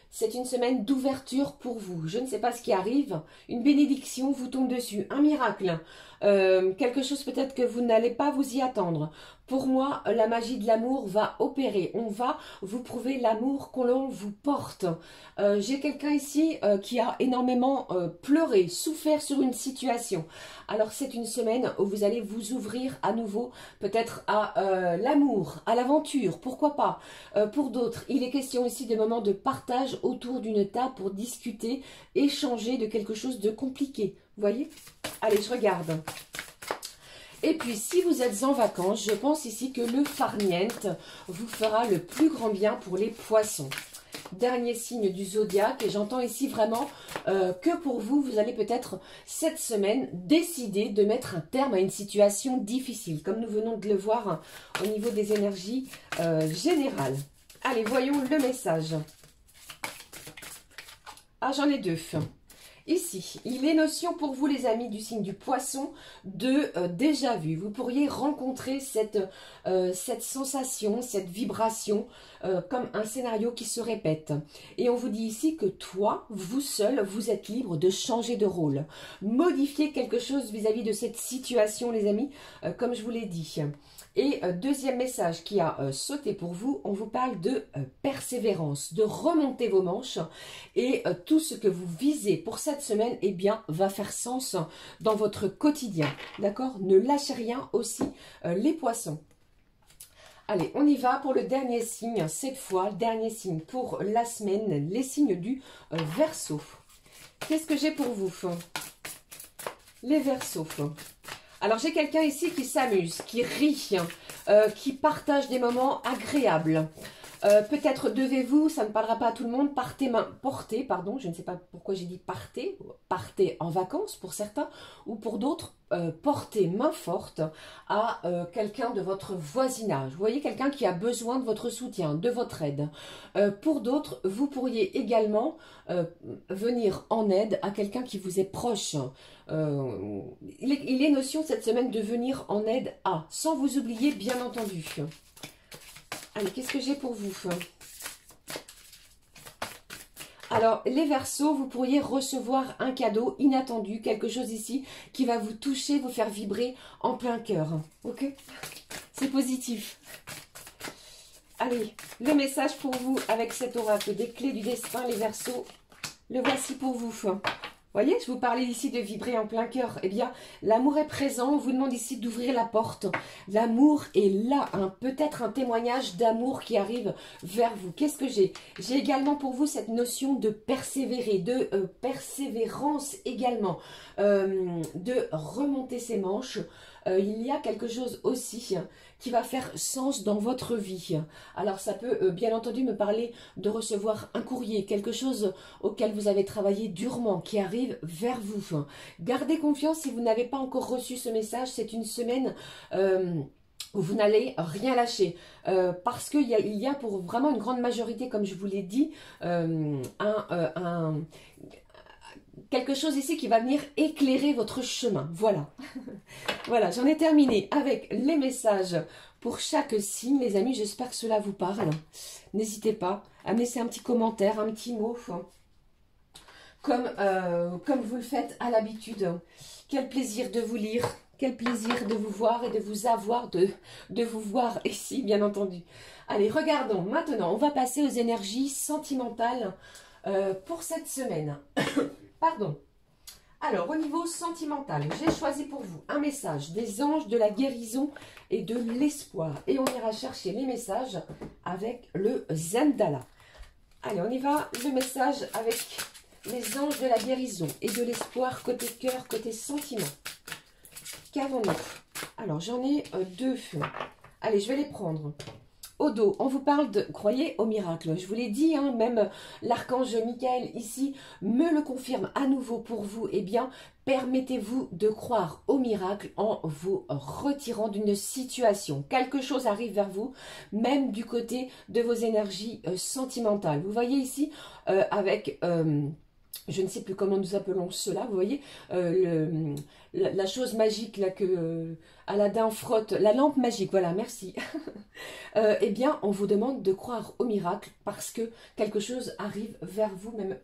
S1: C'est une semaine d'ouverture pour vous. Je ne sais pas ce qui arrive. Une bénédiction vous tombe dessus. Un miracle. Quelque chose peut-être que vous n'allez pas vous y attendre. Pour moi, la magie de l'amour va opérer. On va vous prouver l'amour que l'on vous porte. J'ai quelqu'un ici qui a énormément pleuré, souffert sur une situation. Alors c'est une semaine où vous allez vous ouvrir à nouveau peut-être à l'amour, à l'aventure, pourquoi pas. Pour d'autres, il est question ici de moments de partage autour d'une table pour discuter, échanger de quelque chose de compliqué. Vous voyez? Allez, je regarde. Et puis, si vous êtes en vacances, je pense ici que le farniente vous fera le plus grand bien pour les poissons. Dernier signe du zodiaque, et j'entends ici vraiment que pour vous, vous allez peut-être cette semaine décider de mettre un terme à une situation difficile, comme nous venons de le voir au niveau des énergies générales. Allez, voyons le message. Ah, j'en ai 2. ici, il est notion pour vous les amis du signe du poisson de déjà vu. Vous pourriez rencontrer cette sensation, cette vibration comme un scénario qui se répète. Et on vous dit ici que toi, vous seul, vous êtes libre de changer de rôle. Modifier quelque chose vis-à-vis de cette situation les amis, comme je vous l'ai dit. Et deuxième message qui a sauté pour vous, on vous parle de persévérance, de remonter vos manches et tout ce que vous visez pour cette semaine, eh bien, va faire sens dans votre quotidien, d'accord? Ne lâchez rien aussi, les poissons. Allez, on y va pour le dernier signe, cette fois, le dernier signe pour la semaine, les signes du Verseau. Qu'est-ce que j'ai pour vous? Les Verseaux. Alors, j'ai quelqu'un ici qui s'amuse, qui rit, qui partage des moments agréables. Peut-être devez-vous, ça ne parlera pas à tout le monde, porter, je ne sais pas pourquoi j'ai dit partez en vacances pour certains, ou pour d'autres, porter main forte à quelqu'un de votre voisinage. Vous voyez, quelqu'un qui a besoin de votre soutien, de votre aide. Pour d'autres, vous pourriez également venir en aide à quelqu'un qui vous est proche. Il est notion cette semaine de venir en aide à, sans vous oublier bien entendu. Allez, qu'est-ce que j'ai pour vous? Alors, les Verseaux, vous pourriez recevoir un cadeau inattendu, quelque chose ici qui va vous toucher, vous faire vibrer en plein cœur. Ok? C'est positif. Allez, le message pour vous avec cet oracle des clés du destin, les Verseaux, le voici pour vous. Vous voyez, je vous parlais ici de vibrer en plein cœur. Eh bien, l'amour est présent. On vous demande ici d'ouvrir la porte. L'amour est là. Peut-être un témoignage d'amour qui arrive vers vous. Qu'est-ce que j'ai? J'ai également pour vous cette notion de persévérer, de persévérance également, de remonter ses manches. Il y a quelque chose aussi qui va faire sens dans votre vie. Alors ça peut bien entendu me parler de recevoir un courrier, quelque chose auquel vous avez travaillé durement, qui arrive vers vous. Gardez confiance si vous n'avez pas encore reçu ce message, c'est une semaine où vous n'allez rien lâcher. Parce qu'il y a pour vraiment une grande majorité, comme je vous l'ai dit, quelque chose ici qui va venir éclairer votre chemin. Voilà. Voilà, j'en ai terminé avec les messages pour chaque signe, les amis. J'espère que cela vous parle. N'hésitez pas à me laisser un petit commentaire, un petit mot, comme vous le faites à l'habitude. Quel plaisir de vous lire, quel plaisir de vous voir et de vous avoir, de vous voir ici, bien entendu. Allez, regardons. Maintenant, on va passer aux énergies sentimentales pour cette semaine. Pardon. Alors, au niveau sentimental, j'ai choisi pour vous un message des anges de la guérison et de l'espoir. Et on ira chercher les messages avec le Zendala. Allez, on y va. Le message avec les anges de la guérison et de l'espoir côté cœur, côté sentiment. Qu'avons-nous? Alors, j'en ai deux. Allez, je vais les prendre. Au dos, on vous parle de, croyez au miracle. Je vous l'ai dit, hein, même l'archange Michael ici me le confirme à nouveau pour vous. Eh bien, permettez-vous de croire au miracle en vous retirant d'une situation. Quelque chose arrive vers vous, même du côté de vos énergies sentimentales. Vous voyez ici, avec... je ne sais plus comment nous appelons cela, vous voyez, la chose magique là que Aladdin frotte, la lampe magique, voilà, merci. Eh bien, on vous demande de croire au miracle parce que quelque chose arrive vers vous, même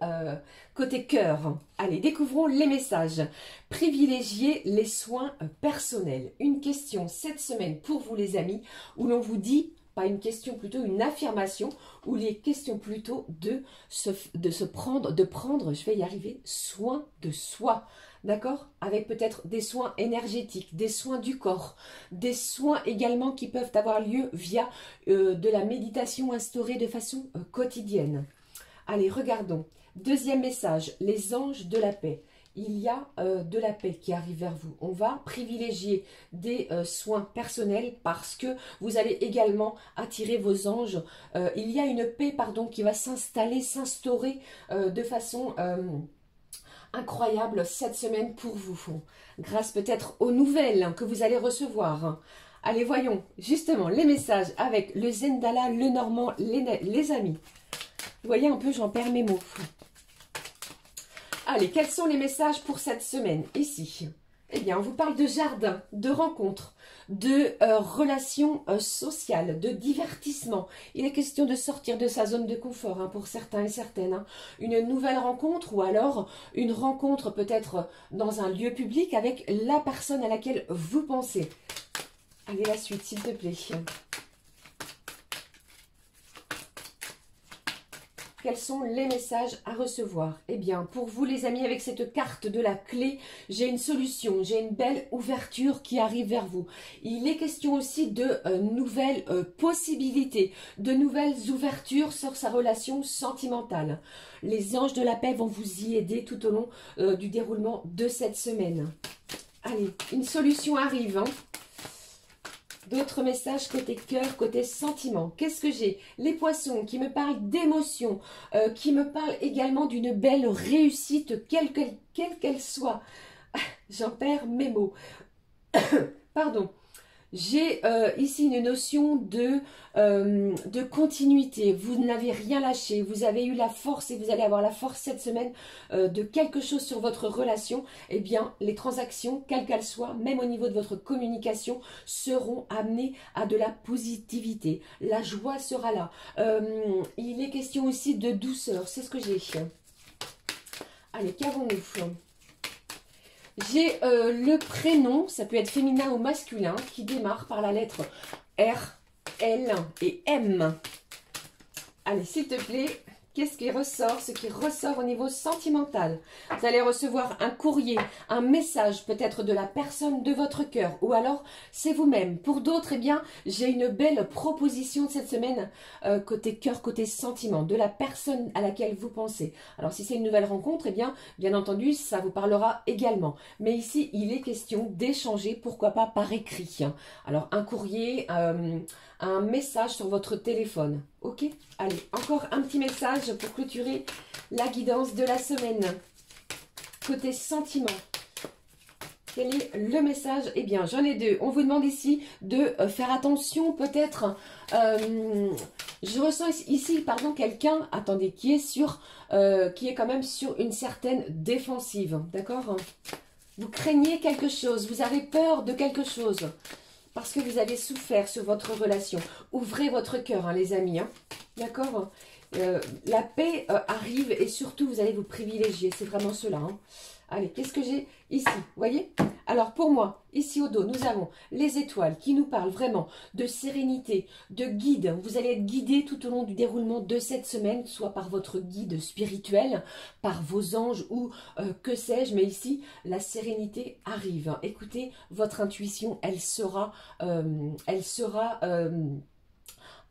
S1: côté cœur. Allez, découvrons les messages. Privilégiez les soins personnels. Une question cette semaine pour vous les amis, où l'on vous dit... Pas une question, plutôt une affirmation, où il est question plutôt de prendre, je vais y arriver, soin de soi, d'accord? Avec peut-être des soins énergétiques, des soins du corps, des soins également qui peuvent avoir lieu via de la méditation instaurée de façon quotidienne. Allez, regardons. Deuxième message, les anges de la paix. Il y a de la paix qui arrive vers vous. On va privilégier des soins personnels parce que vous allez également attirer vos anges. Il y a une paix, pardon, qui va s'installer, s'instaurer de façon incroyable cette semaine pour vous. Grâce peut-être aux nouvelles que vous allez recevoir. Allez, voyons justement les messages avec le Zendala, le Normand, les amis. Vous voyez un peu, j'en perds mes mots. Allez, quels sont les messages pour cette semaine ici? Eh bien, on vous parle de jardin, de rencontres, de relations sociales, de divertissement. Il est question de sortir de sa zone de confort hein, pour certains et certaines. Hein. Une nouvelle rencontre ou alors une rencontre peut-être dans un lieu public avec la personne à laquelle vous pensez. Allez, la suite, s'il te plaît. Quels sont les messages à recevoir? Eh bien, pour vous les amis, avec cette carte de la clé, j'ai une solution, j'ai une belle ouverture qui arrive vers vous. Il est question aussi de nouvelles possibilités, de nouvelles ouvertures sur sa relation sentimentale. Les anges de la paix vont vous y aider tout au long du déroulement de cette semaine. Allez, une solution arrive, hein. D'autres messages côté cœur, côté sentiment. Qu'est-ce que j'ai? Les poissons qui me parlent d'émotion, qui me parlent également d'une belle réussite, quelle qu'elle soit. J'en perds mes mots. Pardon. J'ai ici une notion de continuité. Vous n'avez rien lâché. Vous avez eu la force et vous allez avoir la force cette semaine de quelque chose sur votre relation. Eh bien, les transactions, quelles qu'elles soient, même au niveau de votre communication, seront amenées à de la positivité. La joie sera là. Il est question aussi de douceur. C'est ce que j'ai. Allez, qu'avons-nous ? J'ai le prénom, ça peut être féminin ou masculin, qui démarre par la lettre R, L et M. Allez, s'il te plaît, qu'est-ce qui ressort? Ce qui ressort au niveau sentimental. Vous allez recevoir un courrier, un message peut-être de la personne de votre cœur. Ou alors, c'est vous-même. Pour d'autres, eh bien, j'ai une belle proposition de cette semaine, côté cœur, côté sentiment, de la personne à laquelle vous pensez. Alors, si c'est une nouvelle rencontre, eh bien entendu, ça vous parlera également. Mais ici, il est question d'échanger, pourquoi pas par écrit. Alors, un courrier, un message sur votre téléphone. Ok? Allez, encore un petit message pour clôturer la guidance de la semaine. Côté sentiment. Quel est le message? Eh bien, j'en ai deux. On vous demande ici de faire attention peut-être. Je ressens ici, pardon, quelqu'un, attendez, qui est quand même sur une certaine défensive. D'accord? Vous craignez quelque chose, vous avez peur de quelque chose. Parce que vous avez souffert sur votre relation. Ouvrez votre cœur, hein, les amis. Hein. D'accord? La paix arrive et surtout, vous allez vous privilégier. C'est vraiment cela. Hein. Allez, qu'est-ce que j'ai ici? Vous voyez? Alors, pour moi, ici au dos, nous avons les étoiles qui nous parlent vraiment de sérénité, de guide. Vous allez être guidé tout au long du déroulement de cette semaine, soit par votre guide spirituel, par vos anges ou que sais-je. Mais ici, la sérénité arrive. Écoutez, votre intuition, elle sera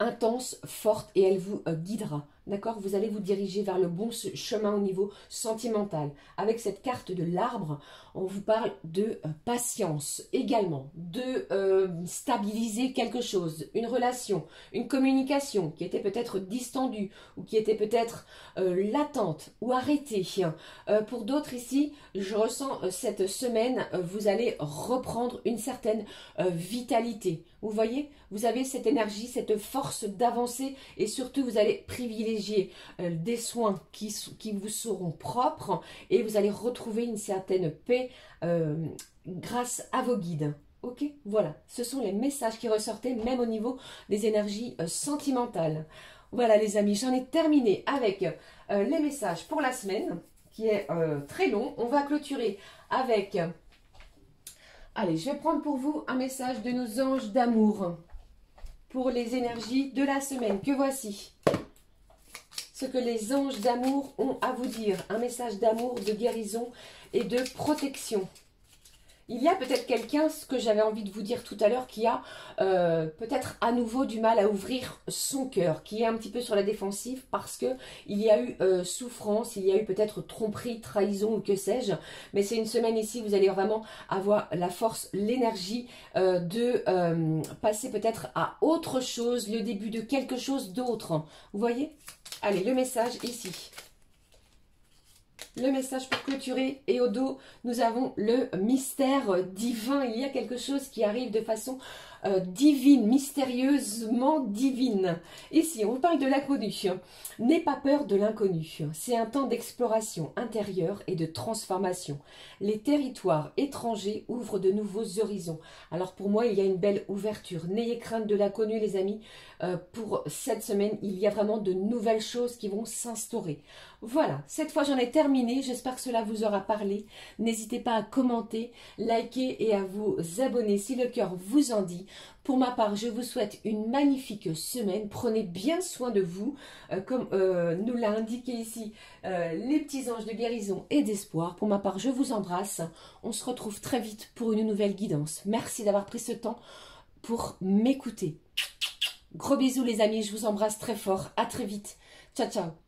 S1: intense, forte et elle vous guidera. D'accord? Vous allez vous diriger vers le bon chemin au niveau sentimental. Avec cette carte de l'arbre, on vous parle de patience également, de stabiliser quelque chose, une relation, une communication qui était peut-être distendue ou qui était peut-être latente ou arrêtée. Pour d'autres ici, je ressens cette semaine, vous allez reprendre une certaine vitalité. Vous voyez? Vous avez cette énergie, cette force d'avancer et surtout vous allez privilégier des soins qui vous seront propres et vous allez retrouver une certaine paix grâce à vos guides. Ok, voilà, ce sont les messages qui ressortaient même au niveau des énergies sentimentales. Voilà les amis, j'en ai terminé avec les messages pour la semaine qui est très long. On va clôturer avec... Allez, je vais prendre pour vous un message de nos anges d'amour pour les énergies de la semaine. Que voici ce que les anges d'amour ont à vous dire. Un message d'amour, de guérison et de protection. Il y a peut-être quelqu'un, ce que j'avais envie de vous dire tout à l'heure, qui a peut-être à nouveau du mal à ouvrir son cœur, qui est un petit peu sur la défensive parce que il y a eu souffrance, il y a eu peut-être tromperie, trahison ou que sais-je. Mais c'est une semaine ici, vous allez vraiment avoir la force, l'énergie de passer peut-être à autre chose, le début de quelque chose d'autre. Vous voyez? Allez, le message ici. le message pour clôturer. Et au dos, nous avons le mystère divin. Il y a quelque chose qui arrive de façon divine, mystérieusement divine. Ici, on vous parle de l'inconnu. N'aie pas peur de l'inconnu. C'est un temps d'exploration intérieure et de transformation. Les territoires étrangers ouvrent de nouveaux horizons. Alors pour moi, il y a une belle ouverture. N'ayez crainte de l'inconnu, les amis. Pour cette semaine, il y a vraiment de nouvelles choses qui vont s'instaurer. Voilà, cette fois j'en ai terminé. J'espère que cela vous aura parlé. N'hésitez pas à commenter, liker et à vous abonner si le cœur vous en dit. Pour ma part, je vous souhaite une magnifique semaine. Prenez bien soin de vous, comme nous l'a indiqué ici les petits anges de guérison et d'espoir. Pour ma part, je vous embrasse. On se retrouve très vite pour une nouvelle guidance. Merci d'avoir pris ce temps pour m'écouter. Gros bisous les amis, je vous embrasse très fort. À très vite. Ciao, ciao.